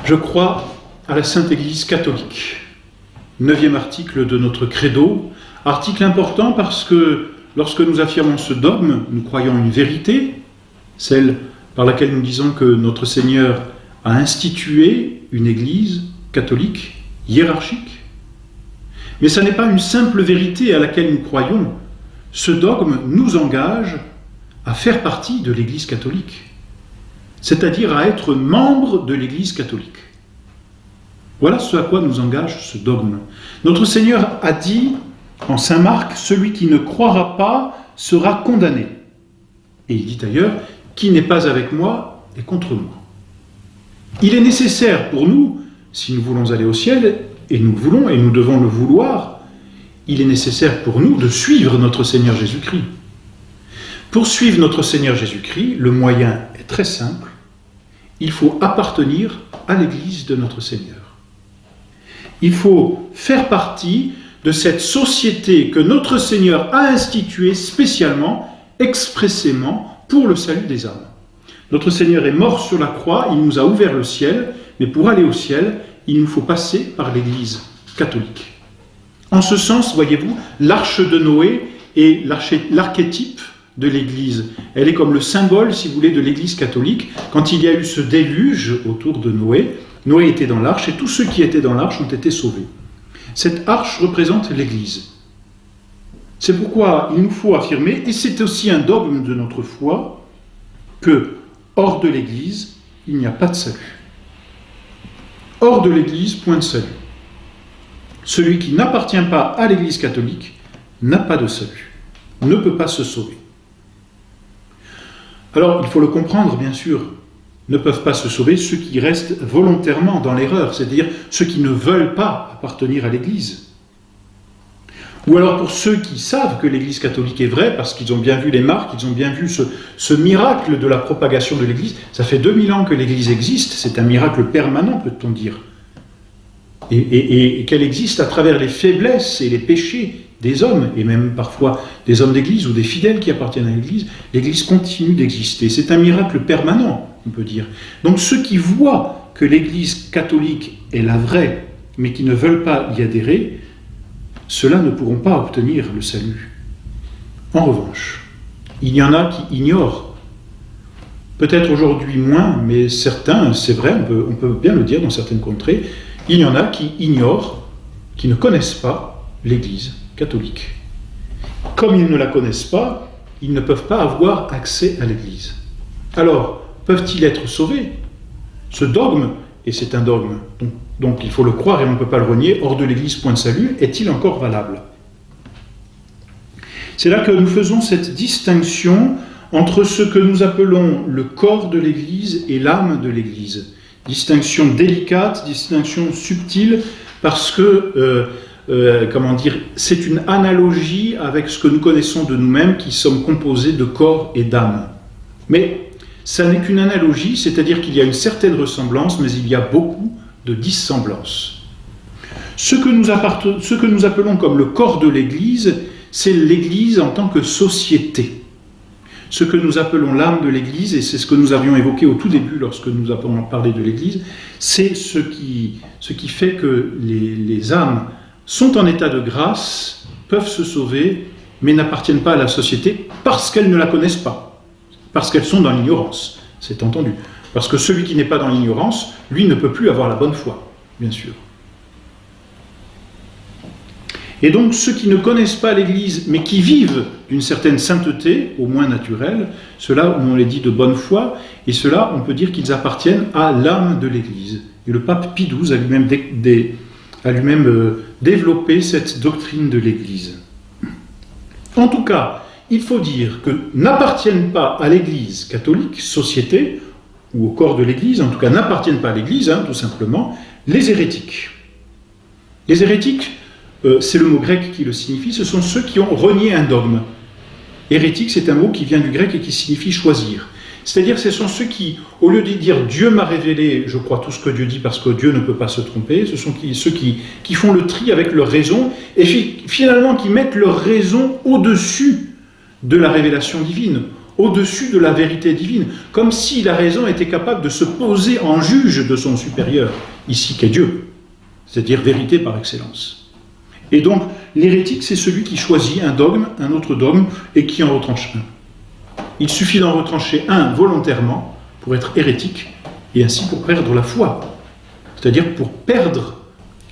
Je crois à la Sainte Église catholique. 9e article de notre credo. Article important parce que lorsque nous affirmons ce dogme, nous croyons une vérité, celle par laquelle nous disons que notre Seigneur a institué une Église catholique, hiérarchique. Mais ce n'est pas une simple vérité à laquelle nous croyons. Ce dogme nous engage à faire partie de l'Église catholique, c'est-à-dire à être membre de l'Église catholique. Voilà ce à quoi nous engage ce dogme. Notre Seigneur a dit en Saint Marc, « Celui qui ne croira pas sera condamné ». Et il dit ailleurs, « Qui n'est pas avec moi est contre moi ». Il est nécessaire pour nous, si nous voulons aller au ciel, et nous le voulons, et nous devons le vouloir, il est nécessaire pour nous de suivre notre Seigneur Jésus-Christ. Pour suivre notre Seigneur Jésus-Christ, le moyen est très simple, il faut appartenir à l'Église de notre Seigneur. Il faut faire partie de cette société que notre Seigneur a instituée spécialement, expressément, pour le salut des âmes. Notre Seigneur est mort sur la croix, il nous a ouvert le ciel, mais pour aller au ciel, il nous faut passer par l'Église catholique. En ce sens, voyez-vous, l'arche de Noé est l'archétype de l'Église. Elle est comme le symbole, si vous voulez, de l'Église catholique. Quand il y a eu ce déluge autour de Noé, Noé était dans l'arche et tous ceux qui étaient dans l'arche ont été sauvés. Cette arche représente l'Église. C'est pourquoi il nous faut affirmer, et c'est aussi un dogme de notre foi, que hors de l'Église, il n'y a pas de salut. Hors de l'Église, point de salut. Celui qui n'appartient pas à l'Église catholique n'a pas de salut, ne peut pas se sauver. Alors, il faut le comprendre, bien sûr, ne peuvent pas se sauver ceux qui restent volontairement dans l'erreur, c'est-à-dire ceux qui ne veulent pas appartenir à l'Église. Ou alors pour ceux qui savent que l'Église catholique est vraie, parce qu'ils ont bien vu les marques, ils ont bien vu ce miracle de la propagation de l'Église. Ça fait 2000 ans que l'Église existe, c'est un miracle permanent, peut-on dire. Et qu'elle existe à travers les faiblesses et les péchés des hommes, et même parfois des hommes d'Église ou des fidèles qui appartiennent à l'Église. L'Église continue d'exister. C'est un miracle permanent, on peut dire. Donc ceux qui voient que l'Église catholique est la vraie, mais qui ne veulent pas y adhérer, ceux-là ne pourront pas obtenir le salut. En revanche, il y en a qui ignorent, peut-être aujourd'hui moins, mais certains, c'est vrai, on peut bien le dire dans certaines contrées, il y en a qui ignorent, qui ne connaissent pas l'Église catholique. Comme ils ne la connaissent pas, ils ne peuvent pas avoir accès à l'Église. Alors, peuvent-ils être sauvés? Ce dogme, et c'est un dogme, donc il faut le croire et on ne peut pas le renier, hors de l'Église, point de salut, est-il encore valable? C'est là que nous faisons cette distinction entre ce que nous appelons le corps de l'Église et l'âme de l'Église. Distinction délicate, distinction subtile, parce que, c'est une analogie avec ce que nous connaissons de nous-mêmes, qui sommes composés de corps et d'âme. Mais ça n'est qu'une analogie, c'est-à-dire qu'il y a une certaine ressemblance, mais il y a beaucoup de dissemblances. Ce que nous appelons comme le corps de l'Église, c'est l'Église en tant que société. Ce que nous appelons l'âme de l'Église, et c'est ce que nous avions évoqué au tout début lorsque nous avons parlé de l'Église, c'est ce qui fait que les âmes sont en état de grâce, peuvent se sauver, mais n'appartiennent pas à la société parce qu'elles ne la connaissent pas, parce qu'elles sont dans l'ignorance, c'est entendu. Parce que celui qui n'est pas dans l'ignorance, lui ne peut plus avoir la bonne foi, bien sûr. Et donc ceux qui ne connaissent pas l'Église, mais qui vivent d'une certaine sainteté, au moins naturelle, ceux-là, on les dit de bonne foi, et ceux-là, on peut dire qu'ils appartiennent à l'âme de l'Église. Et le pape Pie XII a lui-même développé cette doctrine de l'Église. En tout cas, il faut dire que n'appartiennent pas à l'Église catholique, société, ou au corps de l'Église, en tout cas n'appartiennent pas à l'Église, tout simplement, les hérétiques. Les hérétiques, c'est le mot grec qui le signifie, ce sont ceux qui ont renié un dogme. Hérétique, c'est un mot qui vient du grec et qui signifie choisir. C'est-à-dire, ce sont ceux qui, au lieu de dire « Dieu m'a révélé, je crois tout ce que Dieu dit parce que Dieu ne peut pas se tromper », ce sont ceux qui font le tri avec leur raison et finalement qui mettent leur raison au-dessus de la révélation divine, au-dessus de la vérité divine, comme si la raison était capable de se poser en juge de son supérieur, ici qu'est Dieu, c'est-à-dire vérité par excellence. Et donc, l'hérétique, c'est celui qui choisit un dogme, un autre dogme, et qui en retranche un. Il suffit d'en retrancher un volontairement pour être hérétique, et ainsi pour perdre la foi, c'est-à-dire pour perdre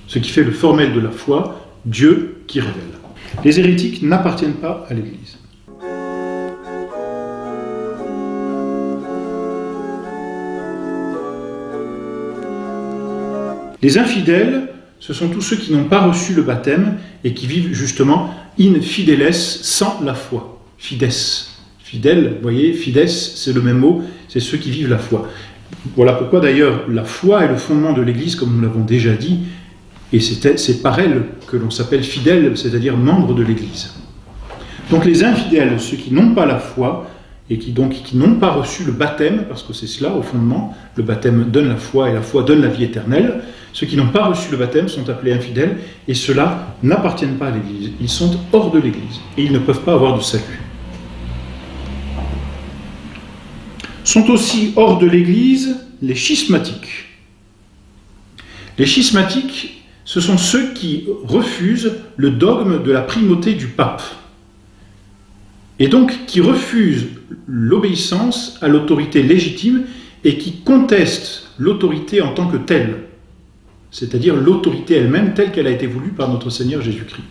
ce qui fait le formel de la foi, Dieu qui révèle. Les hérétiques n'appartiennent pas à l'Église. Les infidèles, ce sont tous ceux qui n'ont pas reçu le baptême et qui vivent justement in fideles, sans la foi. Fides. Fidèle, vous voyez, fides, c'est le même mot, c'est ceux qui vivent la foi. Voilà pourquoi d'ailleurs la foi est le fondement de l'Église, comme nous l'avons déjà dit, et c'est par elle que l'on s'appelle fidèle, c'est-à-dire membre de l'Église. Donc les infidèles, ceux qui n'ont pas la foi, et qui n'ont pas reçu le baptême, parce que c'est cela au fondement, le baptême donne la foi et la foi donne la vie éternelle, ceux qui n'ont pas reçu le baptême sont appelés infidèles, et ceux-là n'appartiennent pas à l'Église, ils sont hors de l'Église, et ils ne peuvent pas avoir de salut. Sont aussi hors de l'Église les schismatiques. Les schismatiques, ce sont ceux qui refusent le dogme de la primauté du pape, et donc qui refusent l'obéissance à l'autorité légitime et qui contestent l'autorité en tant que telle, c'est-à-dire l'autorité elle-même telle qu'elle a été voulue par notre Seigneur Jésus-Christ.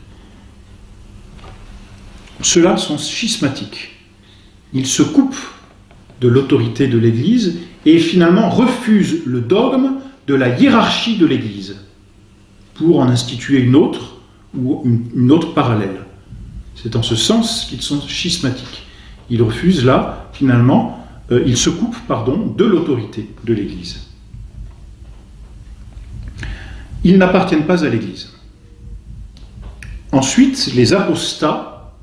Ceux-là sont schismatiques. Ils se coupent de l'autorité de l'Église et finalement refusent le dogme de la hiérarchie de l'Église pour en instituer une autre ou une autre parallèle. C'est en ce sens qu'ils sont schismatiques. Ils refusent là, finalement, ils se coupent, de l'autorité de l'Église. Ils n'appartiennent pas à l'Église. Ensuite, les apostats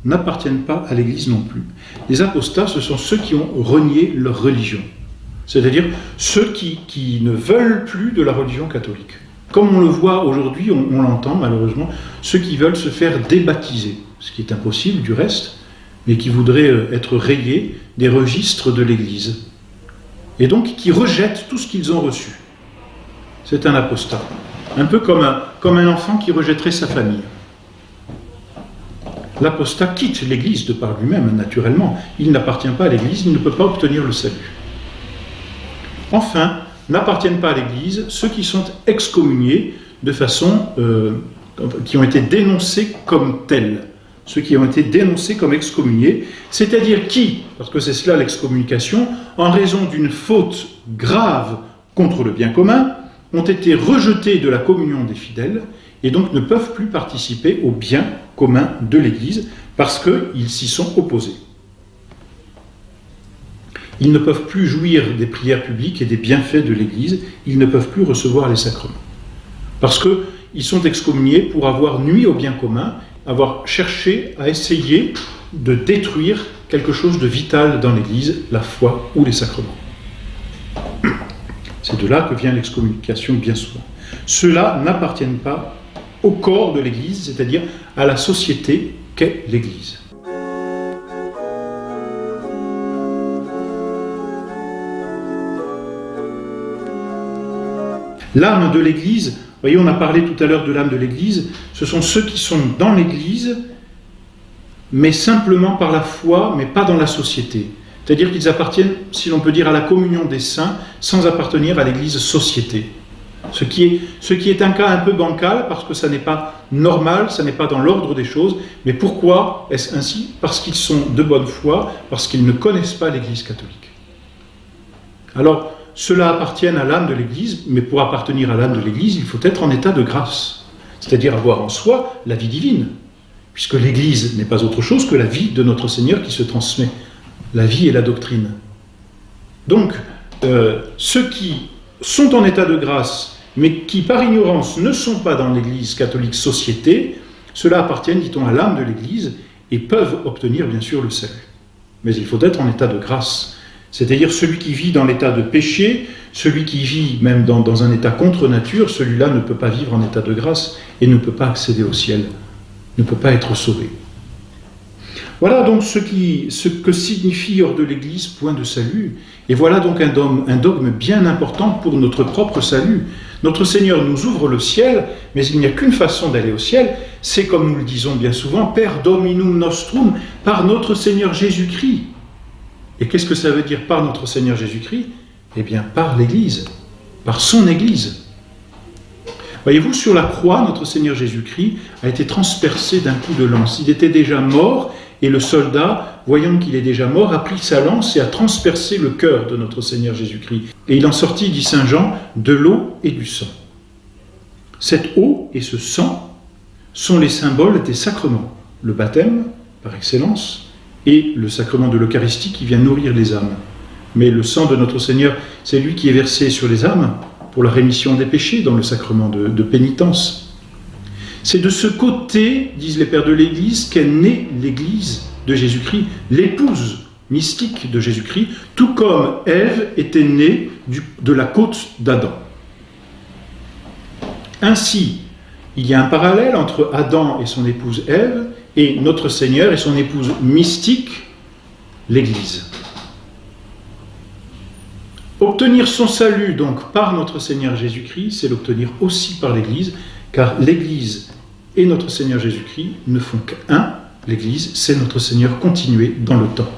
n'appartiennent pas à l'Église non plus. Les apostats, ce sont ceux qui ont renié leur religion, c'est-à-dire ceux qui ne veulent plus de la religion catholique. Comme on le voit aujourd'hui, on l'entend malheureusement, ceux qui veulent se faire débaptiser, ce qui est impossible du reste, mais qui voudraient être rayés des registres de l'Église, et donc qui rejettent tout ce qu'ils ont reçu. C'est un apostat, un peu comme un enfant qui rejetterait sa famille. L'apostat quitte l'Église de par lui-même, naturellement. Il n'appartient pas à l'Église, il ne peut pas obtenir le salut. Enfin, n'appartiennent pas à l'Église ceux qui sont excommuniés de façon... qui ont été dénoncés comme tels. Ceux qui ont été dénoncés comme excommuniés, c'est-à-dire qui, parce que c'est cela l'excommunication, en raison d'une faute grave contre le bien commun, ont été rejetés de la communion des fidèles et donc ne peuvent plus participer au bien commun de l'Église parce qu'ils s'y sont opposés. Ils ne peuvent plus jouir des prières publiques et des bienfaits de l'Église, ils ne peuvent plus recevoir les sacrements. Parce qu'ils sont excommuniés pour avoir nui au bien commun, avoir cherché à essayer de détruire quelque chose de vital dans l'Église, la foi ou les sacrements. C'est de là que vient l'excommunication bien souvent. Ceux-là n'appartiennent pas au corps de l'Église, c'est-à-dire à la société qu'est l'Église. L'âme de l'Église, vous voyez, on a parlé tout à l'heure de l'âme de l'Église, ce sont ceux qui sont dans l'Église, mais simplement par la foi, mais pas dans la société. C'est-à-dire qu'ils appartiennent, si l'on peut dire, à la communion des saints, sans appartenir à l'Église société. Ce qui est un cas un peu bancal, parce que ça n'est pas normal, ça n'est pas dans l'ordre des choses. Mais pourquoi est-ce ainsi? Parce qu'ils sont de bonne foi, parce qu'ils ne connaissent pas l'Église catholique. Alors, ceux-là appartiennent à l'âme de l'Église, mais pour appartenir à l'âme de l'Église, il faut être en état de grâce, c'est-à-dire avoir en soi la vie divine, puisque l'Église n'est pas autre chose que la vie de notre Seigneur qui se transmet, la vie et la doctrine. Donc, ceux qui sont en état de grâce, mais qui par ignorance ne sont pas dans l'Église catholique société, ceux-là appartiennent, dit-on, à l'âme de l'Église et peuvent obtenir bien sûr le salut. Mais il faut être en état de grâce. C'est-à-dire celui qui vit dans l'état de péché, celui qui vit même dans un état contre nature, celui-là ne peut pas vivre en état de grâce et ne peut pas accéder au ciel, ne peut pas être sauvé. Voilà donc ce que signifie hors de l'Église point de salut. Et voilà donc un dogme bien important pour notre propre salut. Notre Seigneur nous ouvre le ciel, mais il n'y a qu'une façon d'aller au ciel, c'est comme nous le disons bien souvent, per Dominum nostrum, par notre Seigneur Jésus-Christ. Et qu'est-ce que ça veut dire par notre Seigneur Jésus-Christ? Eh bien par l'Église, par son Église. Voyez-vous, sur la croix, notre Seigneur Jésus-Christ a été transpercé d'un coup de lance. Il était déjà mort, et le soldat, voyant qu'il est déjà mort, a pris sa lance et a transpercé le cœur de notre Seigneur Jésus-Christ. Et il en sortit, dit saint Jean, de l'eau et du sang. Cette eau et ce sang sont les symboles des sacrements. Le baptême, par excellence, et le sacrement de l'Eucharistie qui vient nourrir les âmes. Mais le sang de notre Seigneur, c'est lui qui est versé sur les âmes pour la rémission des péchés dans le sacrement de pénitence. C'est de ce côté, disent les pères de l'Église, qu'est née l'Église de Jésus-Christ, l'épouse mystique de Jésus-Christ, tout comme Ève était née de la côte d'Adam. Ainsi, il y a un parallèle entre Adam et son épouse Ève, et notre Seigneur et son épouse mystique, l'Église. Obtenir son salut, donc, par notre Seigneur Jésus-Christ, c'est l'obtenir aussi par l'Église, car l'Église et notre Seigneur Jésus-Christ ne font qu'un. L'Église, c'est notre Seigneur continué dans le temps.